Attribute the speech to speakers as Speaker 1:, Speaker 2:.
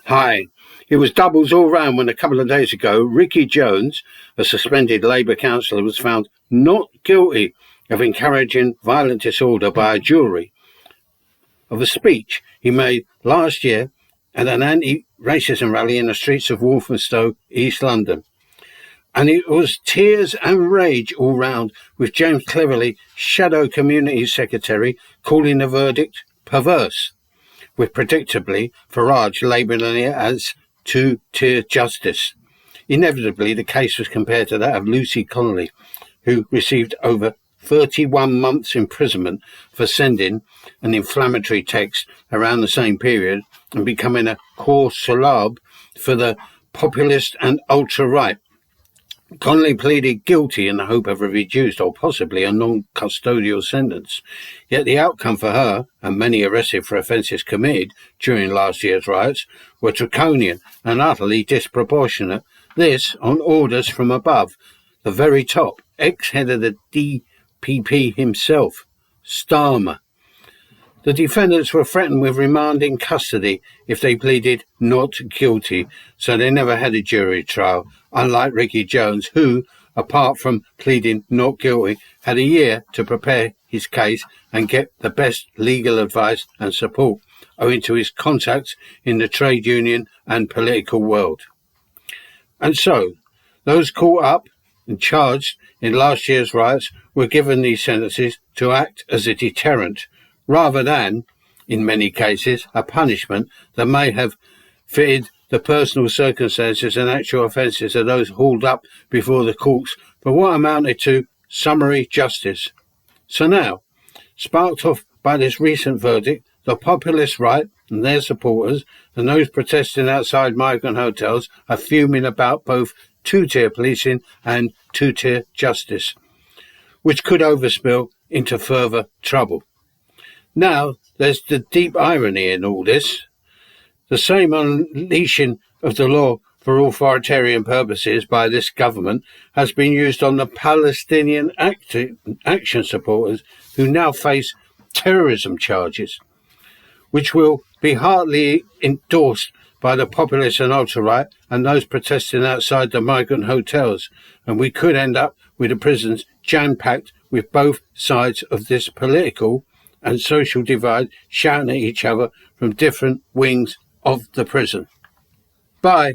Speaker 1: Hi. It was doubles all round when a couple of days ago, Ricky Jones, a suspended Labour councillor, was found not guilty of encouraging violent disorder by a jury of a speech he made last year at an anti-racism rally in the streets of Walthamstow, East London. And it was tears and rage all round, with James Cleverly, Shadow Community Secretary, calling the verdict perverse, with predictably Farage labelling it as two-tier justice. Inevitably, the case was compared to that of Lucy Connolly, who received over 31 months imprisonment for sending an inflammatory text around the same period and becoming a cause célèbre for the populist and ultra-right. Connolly pleaded guilty in the hope of a reduced or possibly a non-custodial sentence. Yet the outcome for her, and many arrested for offences committed during last year's riots, were draconian and utterly disproportionate. This on orders from above, the very top, ex-head of the DPP himself, Starmer. The defendants were threatened with remand in custody if they pleaded not guilty, so they never had a jury trial, unlike Ricky Jones, who, apart from pleading not guilty, had a year to prepare his case and get the best legal advice and support, owing to his contacts in the trade union and political world. And so, those caught up and charged in last year's riots were given these sentences to act as a deterrent, rather than, in many cases, a punishment that may have fitted the personal circumstances and actual offences of those hauled up before the courts for what amounted to summary justice. So now, sparked off by this recent verdict, the populist right and their supporters and those protesting outside migrant hotels are fuming about both two-tier policing and two-tier justice, which could overspill into further trouble. Now, there's the deep irony in all this. The same unleashing of the law for authoritarian purposes by this government has been used on the Palestinian action supporters who now face terrorism charges, which will be heartily endorsed by the populist and ultra-right and those protesting outside the migrant hotels. And we could end up with the prisons jam-packed with both sides of this political and social divide shouting at each other from different wings of the prison. Bye.